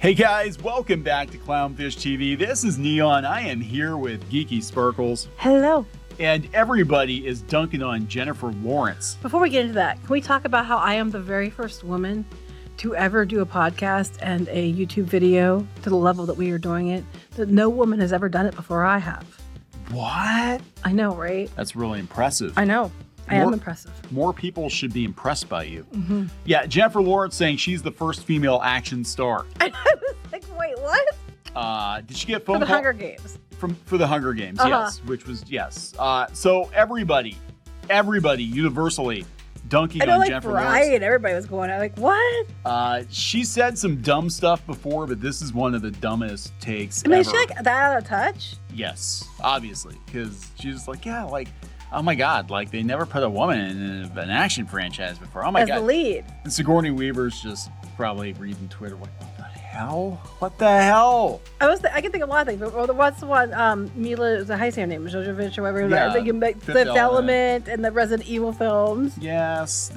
Hey guys, welcome back to Clownfish TV. This is Neon. I am here with Geeky Sparkles. Hello. And everybody is dunking on Jennifer Lawrence. Before we get into that, can we talk about how I am the very first woman to ever do a podcast and a YouTube video to the level that we are doing it? That no woman has ever done it before I have. What? I know, right? That's really impressive. I know. I am impressive. More people should be impressed by you. Mm-hmm. Yeah, Jennifer Lawrence saying she's the first female action star. I was like, wait, what? Did she get phone For the call? Hunger Games. For the Hunger Games, yes. Which was, yes. So everybody universally dunking on Jennifer Lawrence. Right, and everybody was going out like, what? She said some dumb stuff before, but this is one of the dumbest takes I mean, ever. is she like that out of touch? Yes, obviously, because she's like, yeah, like, oh my God, like they never put a woman in an action franchise before. Oh my God. As the lead. And Sigourney Weaver's just probably reading Twitter like, what the hell? What the hell? I can think of a lot of things, but what's the one, Mila, the high name, Jovovich or whatever, Yeah, I think you make Fifth Element and the Resident Evil films. Yes,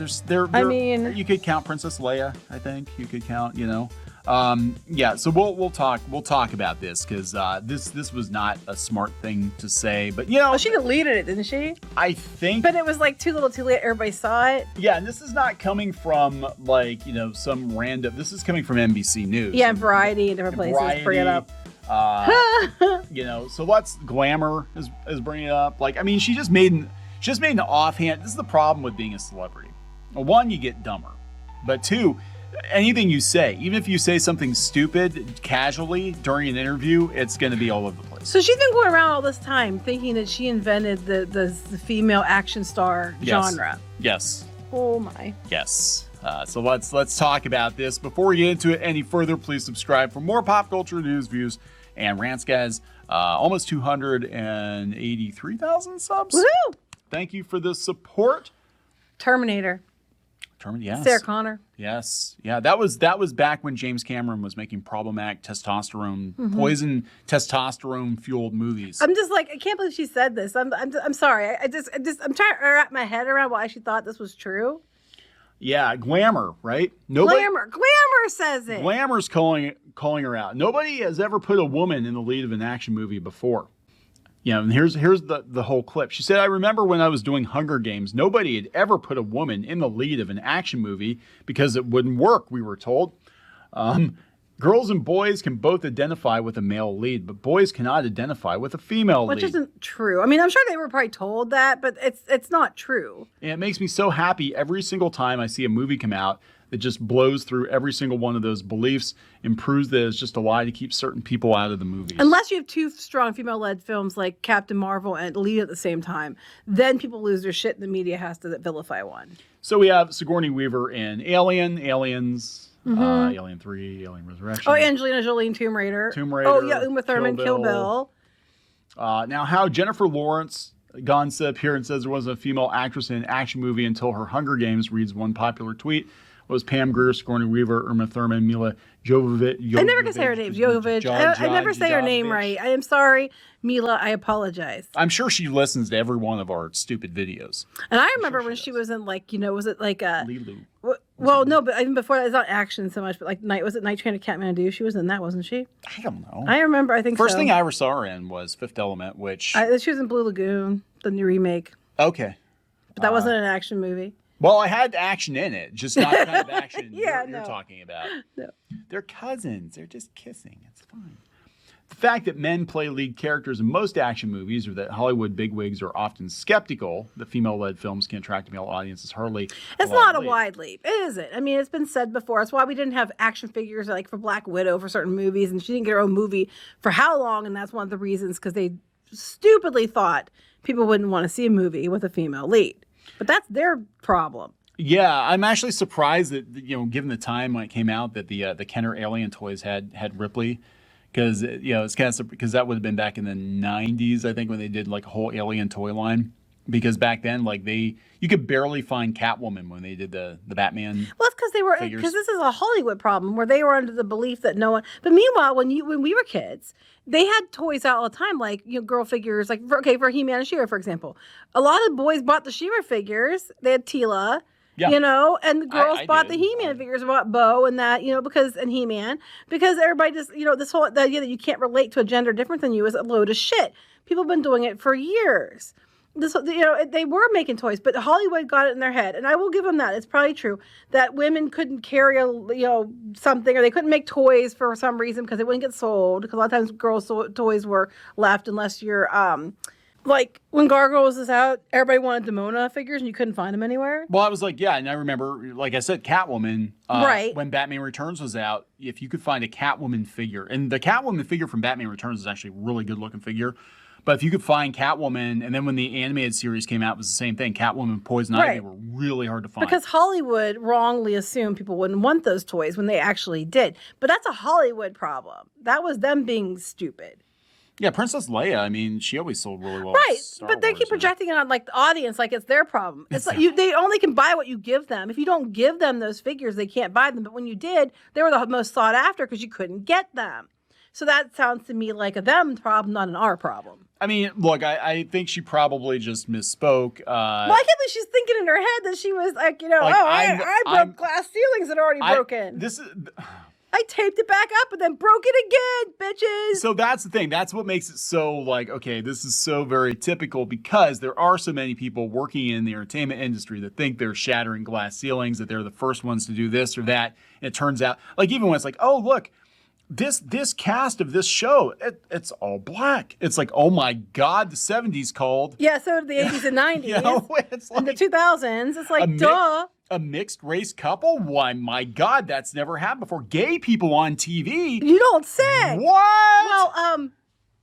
I mean, you could count Princess Leia, I think. You could count, yeah, so we'll talk about this because this was not a smart thing to say, but she deleted it, didn't she? I think, but it was like too little, too late. Everybody saw it. Yeah, and this is not coming from like some random. This is coming from NBC News. Yeah, and Variety and different places bring it up. So let's Glamour is bringing it up. Like, I mean, she just made an offhand. This is the problem with being a celebrity. Well, one, you get dumber, but two, anything you say, even if you say something stupid casually during an interview, it's going to be all over the place. So she's been going around all this time thinking that she invented the female action star genre. Yes. Oh my. Yes. So let's talk about this. Before we get into it any further, please subscribe for more pop culture news, views, and rants, guys. Almost 283,000 subs. Woohoo! Thank you for the support. Terminator. Yes. Sarah Connor. Yes. Yeah, that was back when James Cameron was making problematic testosterone, poison testosterone fueled movies. I'm just like, I can't believe she said this. I'm sorry. I'm trying to wrap my head around why she thought this was true. Yeah, Glamour, right? Glamour says it. Glamour's calling her out. Nobody has ever put a woman in the lead of an action movie before. And here's the whole clip. She said, I remember when I was doing Hunger Games, nobody had ever put a woman in the lead of an action movie because it wouldn't work, we were told. Girls and boys can both identify with a male lead, but boys cannot identify with a female lead. Which isn't true. I mean, I'm sure they were probably told that, but it's not true. And it makes me so happy every single time I see a movie come out that just blows through every single one of those beliefs and proves that it's just a lie to keep certain people out of the movies. Unless you have two strong female-led films like Captain Marvel and Lead at the same time, then people lose their shit and the media has to vilify one. So we have Sigourney Weaver in Aliens, Alien 3, Alien Resurrection. Oh, Angelina Jolie in Tomb Raider. Oh, yeah, Uma Thurman, Kill Bill. Now, how Jennifer Lawrence Gonsa up here and says there wasn't a female actress in an action movie until her Hunger Games, reads one popular tweet. Was Pam Grier, Sigourney Weaver, Uma Thurman, Mila Jovovich. I never can say her name. Jovovich. I never say her name right. I am sorry, Mila. I apologize. I'm sure she listens to every one of our stupid videos. And I remember when she was in was it like Lilu. Well, no, but even before that, it's not action so much, but like Night Train to Kathmandu? She was in that, wasn't she? I don't know. I remember. I think First thing I ever saw her in was Fifth Element, which she was in Blue Lagoon, the new remake. Okay, but that wasn't an action movie. Well, I had action in it, just not the kind of action you're talking about. No. They're cousins. They're just kissing. It's fine. The fact that men play lead characters in most action movies or that Hollywood bigwigs are often skeptical that female-led films can attract a male audience is hardly It's not a wide leap, is it? I mean, it's been said before. That's why we didn't have action figures like for Black Widow for certain movies, and she didn't get her own movie for how long, and that's one of the reasons, because they stupidly thought people wouldn't want to see a movie with a female lead. But that's their problem. Yeah, I'm actually surprised that given the time when it came out, that the Kenner Alien toys had Ripley, because it's kind of because that would have been back in the 90s, I think, when they did like a whole Alien toy line. Because back then, like you could barely find Catwoman when they did the Batman. Well, it's because this is a Hollywood problem where they were under the belief that no one. But meanwhile, when we were kids, they had toys out all the time, like girl figures, like for He-Man and She-Ra, for example. A lot of boys bought the She-Ra figures. They had Tila. Yeah. You know, and the girls I bought did. the He-Man figures, bought Bo and that, you know, and He-Man, because everybody just, you know, the idea that you can't relate to a gender different than you is a load of shit. People have been doing it for years. You know, they were making toys, but Hollywood got it in their head, and I will give them that. It's probably true that women couldn't carry something, or they couldn't make toys for some reason because they wouldn't get sold. Because a lot of times girls' toys were left unless you're like when Gargoyles was out, everybody wanted Demona figures and you couldn't find them anywhere. Well, I was like, yeah, and I remember, like I said, Catwoman. Right. When Batman Returns was out, if you could find a Catwoman figure, and the Catwoman figure from Batman Returns is actually a really good looking figure. But if you could find Catwoman, and then when the animated series came out, it was the same thing. Catwoman and Poison Ivy were really hard to find. Because Hollywood wrongly assumed people wouldn't want those toys when they actually did. But that's a Hollywood problem. That was them being stupid. Yeah, Princess Leia, I mean, she always sold really well. Right, but they keep projecting it on like the audience like it's their problem. It's like they only can buy what you give them. If you don't give them those figures, they can't buy them. But when you did, they were the most sought after because you couldn't get them. So that sounds to me like a them problem, not an our problem. I mean, look, I think she probably just misspoke. Well, I can't believe she's thinking in her head that she was like, you know, like, I broke glass ceilings that are already broken. I taped it back up and then broke it again, bitches. So that's the thing. That's what makes it so like, okay, this is so very typical because there are so many people working in the entertainment industry that think they're shattering glass ceilings, that they're the first ones to do this or that. And it turns out, like, even when it's like, oh, look, this cast of this show, it's all black. It's like, oh my God, the 70s called. Yeah, so did the 80s and 90s. You know, it's like and the 2000s. It's like, duh. A mixed race couple? Why, my God, that's never happened before. Gay people on TV? You don't say. What? Well,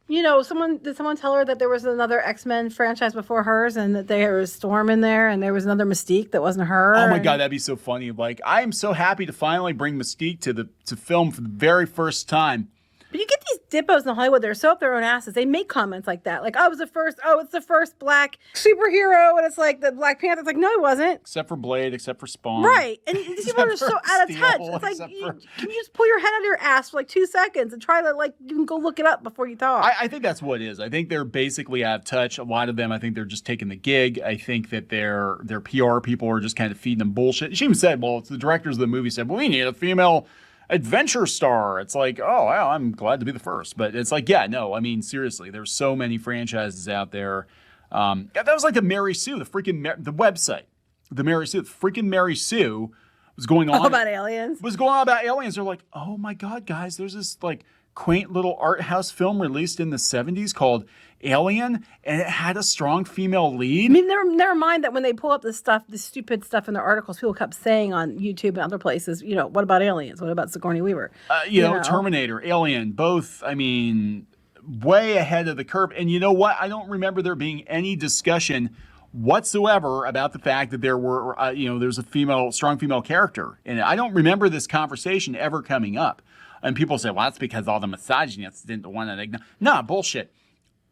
you know, did someone tell her that there was another X-Men franchise before hers and that there was Storm in there and there was another Mystique that wasn't her? Oh my God, that'd be so funny. Like, I am so happy to finally bring Mystique to film for the very first time. But you get these dippos in Hollywood that are so up their own asses. They make comments like that. Like, it's the first black superhero. And it's like the Black Panther. It's like, no, it wasn't. Except for Blade, except for Spawn. Right. And these people are so out of touch. It's like, can you just pull your head out of your ass for like 2 seconds and try to, like, you can go look it up before you talk. I think that's what it is. I think they're basically out of touch. A lot of them, I think they're just taking the gig. I think that their PR people are just kind of feeding them bullshit. She even said, well, it's the directors of the movie said, well, we need a female adventure star. It's like, oh, wow, I'm glad to be the first. But it's like, yeah, no, I mean, seriously, there's so many franchises out there. That was like the Mary Sue, the website. The Mary Sue, the freaking Mary Sue was going on. About aliens. Was going on about aliens. They're like, oh my God, guys, there's this like quaint little art house film released in the 70s called Alien, and it had a strong female lead. I mean, never mind that when they pull up this stupid stuff in their articles, people kept saying on YouTube and other places, you know, what about aliens? What about Sigourney Weaver? You know, Terminator, Alien, both, I mean, way ahead of the curve. And you know what? I don't remember there being any discussion whatsoever about the fact that there were, there's a strong female character. And I don't remember this conversation ever coming up. And people say, well, that's because all the misogynists didn't want to ignore. No, bullshit.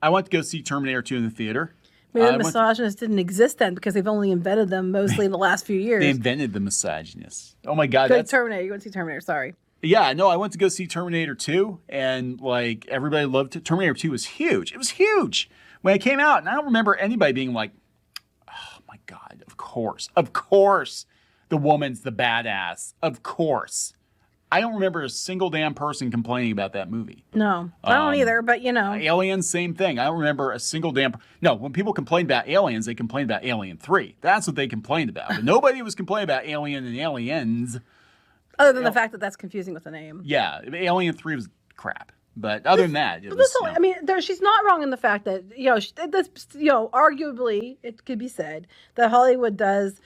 I went to go see Terminator 2 in the theater. Maybe the misogynists didn't exist then because they've only invented them mostly in the last few years. They invented the misogynists. Oh my God. Terminator. You went to see Terminator, sorry. Yeah, no, I went to go see Terminator 2 and like everybody loved it. Terminator 2 was huge. It was huge when it came out. And I don't remember anybody being like, oh my God, of course, the woman's the badass. Of course. I don't remember a single damn person complaining about that movie. No, I don't either, but you know. Aliens, same thing. I don't remember a single damn... No, when people complained about Aliens, they complained about Alien 3. That's what they complained about. But nobody was complaining about Alien and Aliens. Other than the fact that that's confusing with the name. Yeah, Alien 3 was crap. But other than that, I mean, she's not wrong in the fact that, arguably, it could be said that Hollywood does,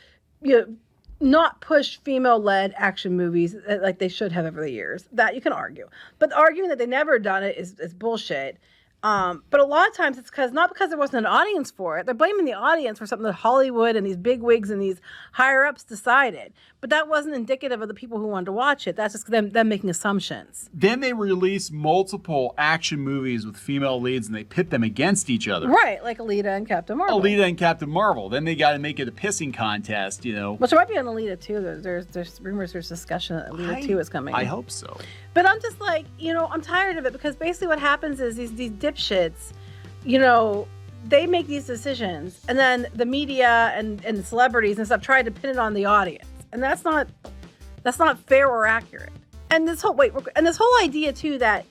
not push female-led action movies like they should have over the years. That you can argue. But arguing that they never done it is bullshit. But a lot of times it's not because there wasn't an audience for it. They're blaming the audience for something that Hollywood and these big wigs and these higher-ups decided. But that wasn't indicative of the people who wanted to watch it. That's just them making assumptions. Then they release multiple action movies with female leads and they pit them against each other. Right, like Alita and Captain Marvel. Then they got to make it a pissing contest, Which might be on Alita 2. There's rumors, there's discussion that Alita 2 is coming. I hope so. But I'm just like, I'm tired of it because basically what happens is these dipshits, they make these decisions, and then the media and the celebrities and stuff try to pin it on the audience, and that's not fair or accurate. And this whole idea too that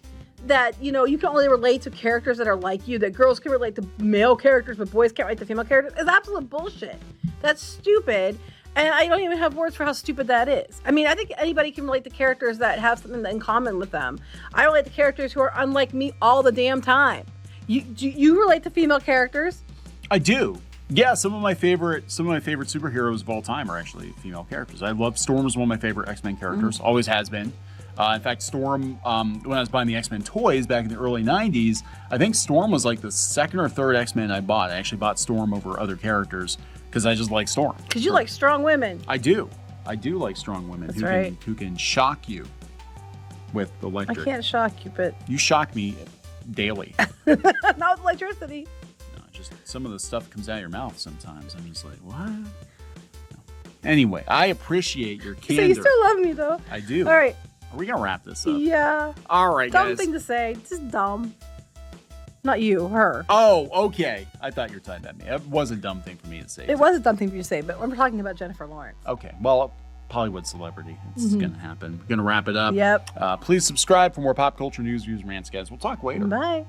you know you can only relate to characters that are like you, that girls can relate to male characters but boys can't relate to female characters, is absolute bullshit. That's stupid. And I don't even have words for how stupid that is. I mean, I think anybody can relate to characters that have something in common with them. I relate to characters who are unlike me all the damn time. You relate to female characters? I do. Yeah, some of my favorite superheroes of all time are actually female characters. I love Storm is one of my favorite X-Men characters. Always has been. In fact, Storm, when I was buying the X-Men toys back in the early 90s, I think Storm was like the second or third X-Men I bought. I actually bought Storm over other characters because I just like Storm. Because you like strong women. I do. I do like strong women who can shock you with electric. I can't shock you, but... You shock me daily. Not with electricity. No, just some of the stuff comes out of your mouth sometimes. I'm just like, what? No. Anyway, I appreciate your candor. So you still love me, though. I do. All right. Are we going to wrap this up? Yeah. All right, dumb guys. Thing to say. Just dumb. Not you, her. Oh, okay. I thought you were talking about me. It was a dumb thing for me to say. It was a dumb thing for you to say, but we're talking about Jennifer Lawrence. Okay. Well, Hollywood celebrity. It's going to happen. We're going to wrap it up. Yep. Please subscribe for more pop culture news, rants, guys. We'll talk later. Bye.